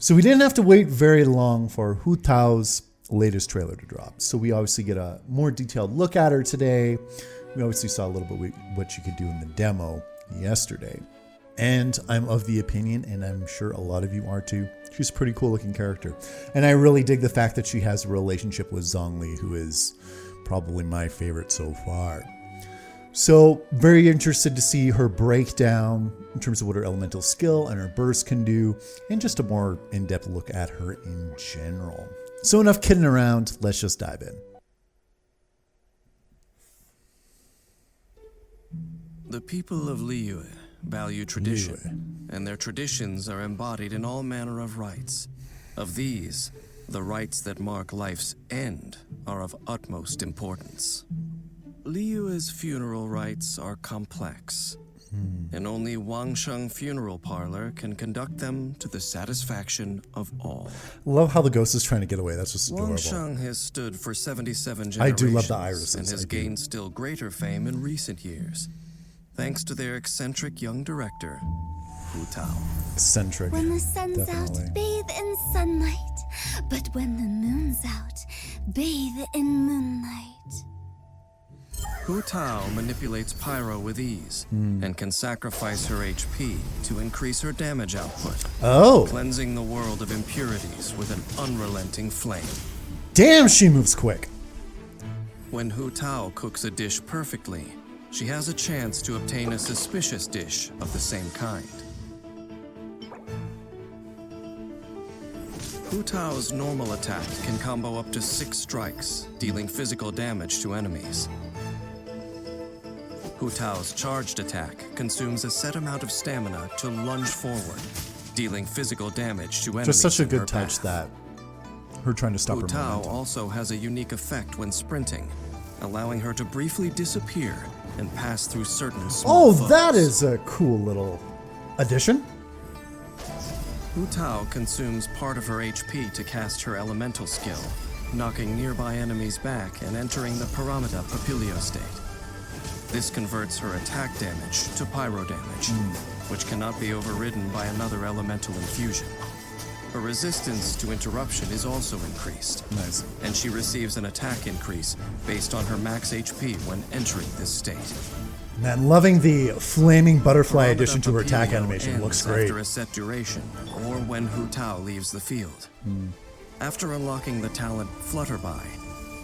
So we didn't have to wait very long for Hu Tao's latest trailer to drop. So we obviously get a more detailed look at her today. We obviously saw a little bit what she could do in the demo yesterday. And I'm of the opinion, and I'm sure a lot of you are too, she's a pretty cool looking character. And I really dig the fact that she has a relationship with Zhongli, who is probably my favorite so far. So very interested to see her breakdown in terms of what her elemental skill and her burst can do, and just a more in-depth look at her in general. So enough kidding around, let's just dive in. The people of Liyue value tradition, and their traditions are embodied in all manner of rites. Of these, the rites that mark life's end are of utmost importance. Liyue's funeral rites are complex, and only Wangsheng Funeral Parlor can conduct them to the satisfaction of all. Love how the ghost is trying to get away. That's just adorable. Wangsheng has stood for 77 generations I do love the irises. and has gained still greater fame in recent years, thanks to their eccentric young director, Hu Tao. Eccentric. When the sun's definitely. out, bathe in sunlight. But when the moon's out, bathe in moonlight. Hu Tao manipulates pyro with ease and can sacrifice her HP to increase her damage output, Oh, cleansing the world of impurities with an unrelenting flame. damn, she moves quick. When Hu Tao cooks a dish perfectly, she has a chance to obtain a suspicious dish of the same kind. Hu Tao's normal attack can combo up to 6 strikes, dealing physical damage to enemies. Hu Tao's charged attack consumes a set amount of stamina to lunge forward, dealing physical damage to enemies. Just such a in her good touch path. that her trying to stop Hu her Tao momentum. also has a unique effect when sprinting, allowing her to briefly disappear and pass through certain small Oh, foes. that is a cool little addition. Hu Tao consumes part of her HP to cast her elemental skill, knocking nearby enemies back and entering the Paramita Papilio state. This converts her attack damage to pyro damage, which cannot be overridden by another elemental infusion. Her resistance to interruption is also increased, Nice. and she receives an attack increase based on her max HP when entering this state. Man, loving the flaming butterfly Paramita addition to her attack Papilio animation. ends Looks great. after a set duration, or when Hu Tao leaves the field. After unlocking the talent Flutterby,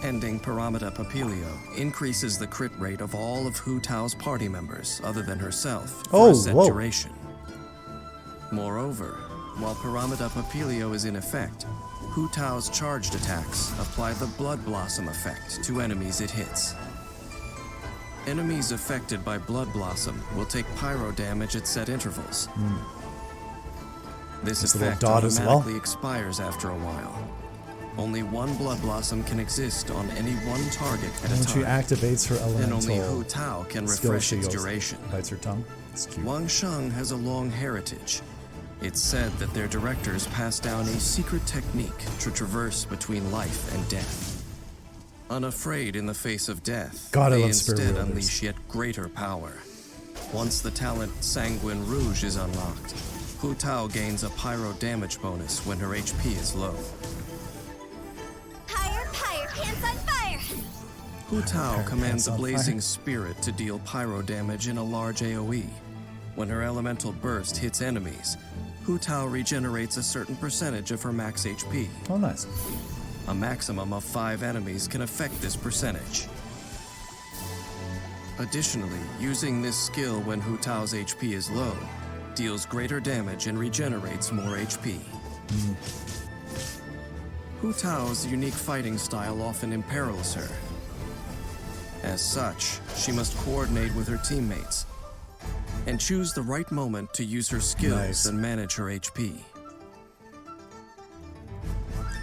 ending Paramita Papilio increases the crit rate of all of Hu Tao's party members other than herself for Oh, a set whoa. duration. Moreover, while Paramita Papilio is in effect, Hu Tao's charged attacks apply the Blood Blossom effect to enemies it hits. Enemies affected by Blood Blossom will take pyro damage at set intervals. This This little effect dot as well. automatically expires after a while. Only one Blood Blossom can exist on any one target at And a when she time, activates her and only Hu elemental Tao can skill, refresh she its goes, duration. bites her tongue. It's cute. Wangsheng has a long heritage. It's said that their directors passed down a secret technique to traverse between life and death. Unafraid in the face of death, God, I they love Spirit instead Rovers. unleash yet greater power. Once the talent Sanguine Rouge is unlocked, Hu Tao gains a pyro damage bonus when her HP is low. Pyre, pyre, pants on fire! Hu Tao Pyre commands pants a on blazing fire. spirit to deal pyro damage in a large AoE. When her elemental burst hits enemies, Hu Tao regenerates a certain percentage of her max HP. Oh, nice. A maximum of 5 enemies can affect this percentage. Additionally, using this skill when Hu Tao's HP is low deals greater damage and regenerates more HP. Hu Tao's unique fighting style often imperils her. As such, she must coordinate with her teammates and choose the right moment to use her skills Nice. and manage her HP.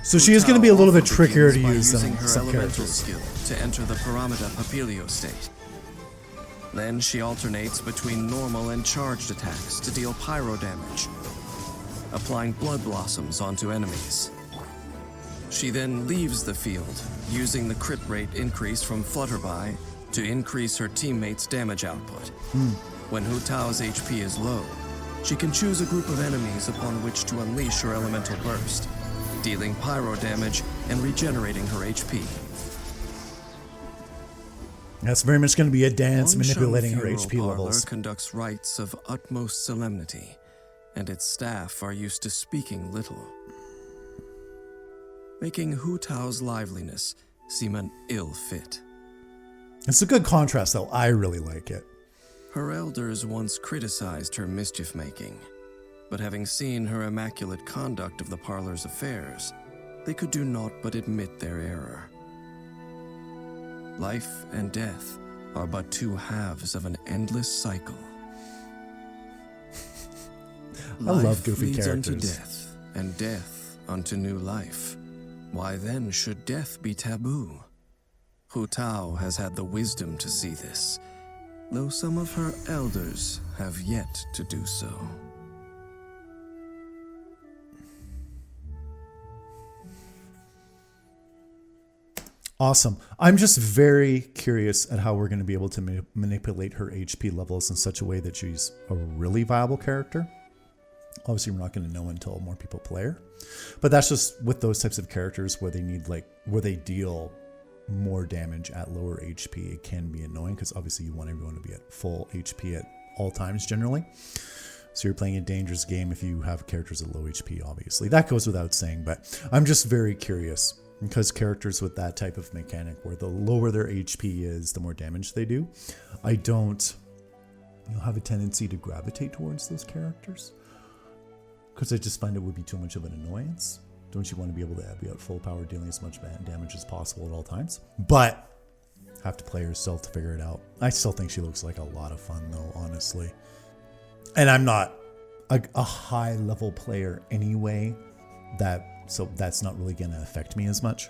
So she is going to be a little bit trickier to Begins use by than using her some elemental characters. skill to enter the Paramita Papilio state. Then she alternates between normal and charged attacks to deal pyro damage, applying Blood Blossoms onto enemies. She then leaves the field, using the crit rate increase from Flutterby to increase her teammates' damage output. When Hu Tao's HP is low, She can choose a group of enemies upon which to unleash her elemental burst, dealing pyro damage and regenerating her HP. That's very much going to be a dance Huangshan manipulating her Funeral HP Parlor levels. conducts rites of utmost solemnity, and its staff are used to speaking little, making Hu Tao's liveliness seem an ill fit. It's a good contrast, though. I really like it. Her elders once criticized her mischief-making, but having seen her immaculate conduct of the parlor's affairs, they could do naught but admit their error. Life and death are but two halves of an endless cycle. I love goofy leads characters. unto death, and death unto new life. Why then should death be taboo? Hu Tao has had the wisdom to see this, though some of her elders have yet to do so. Awesome. I'm just very curious at how we're going to be able to manipulate her HP levels in such a way that she's a really viable character. Obviously, we're not going to know until more people play her. But that's just with those types of characters where they need where they deal more damage at lower HP. It can be annoying because obviously you want everyone to be at full HP at all times generally. So you're playing a dangerous game if you have characters at low HP, obviously. That goes without saying, but I'm just very curious because characters with that type of mechanic where the lower their HP is, the more damage they do, I don't have a tendency to gravitate towards those characters because I just find it would be too much of an annoyance. Don't you want to be able to be at full power dealing as much damage as possible at all times? But have to play her still to figure it out. I still think she looks like a lot of fun though, honestly. And I'm not a high level player anyway, so that's not really going to affect me as much.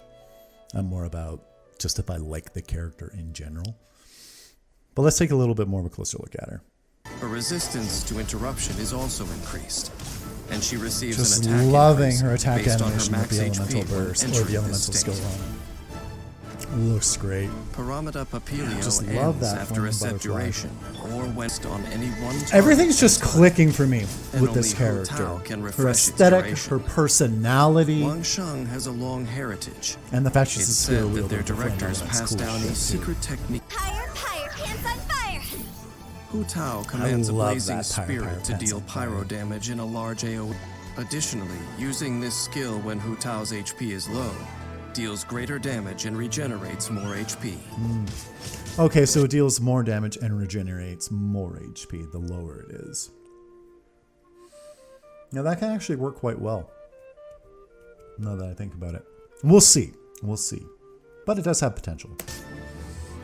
I'm more about just if I like the character in general. But let's take a little bit more of a closer look at her. Her resistance to interruption is also increased, and she receives Just an attack loving increase her attack based on her animation with max the HP elemental when burst or entering the elemental this skill state. line. Looks great. Paramita Papilio Just love ends that after flaming a set butterfly. duration or when on any one target Everything's just at a time. clicking for me And with this only Hu character. Tao can Her refresh its aesthetic, duration. her personality, Huangshan has a long heritage. and the fact she's It's a spear said that wielder their with the flame directors elements. passed Cool down a shit, too. secret technique. Pyre, pyre, pants on fire! Hu Tao commands a love blazing that pyre, spirit to pants deal on fire. pyro damage in a large AoE. Additionally, using this skill when Hu Tao's HP is low, deals greater damage and regenerates more HP. Okay, so it deals more damage and regenerates more HP the lower it is. Now that can actually work quite well. Now that I think about it. We'll see. We'll see. But it does have potential.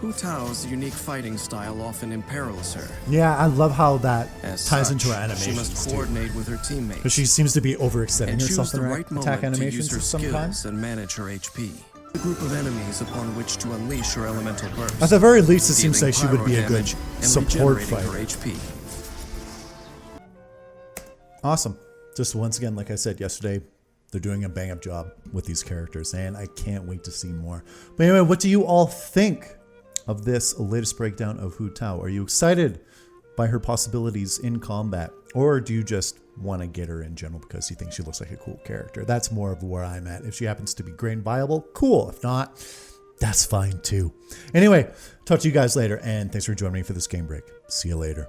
Hu Tao's unique fighting style often imperils her. Yeah, I love how that As ties such, into her she animations must too. coordinate with her teammates Because she seems to be overextending and choose herself the in her right attack moment to use animations her sometimes. skills and manage her HP. A group of enemies upon which to unleash her elemental burst. At the very least, it seems dealing like she would pyro be a good damage and support regenerating fighter. her HP. Awesome. Just once again, like I said yesterday, they're doing a bang-up job with these characters, and I can't wait to see more. But anyway, what do you all think of this latest breakdown of Hu Tao? Are you excited by her possibilities in combat, or do you just want to get her in general because you think she looks like a cool character? That's more of where I'm at. If she happens to be great and viable, cool. If not, that's fine too. Anyway, talk to you guys later, and thanks for joining me for this game break. See you later.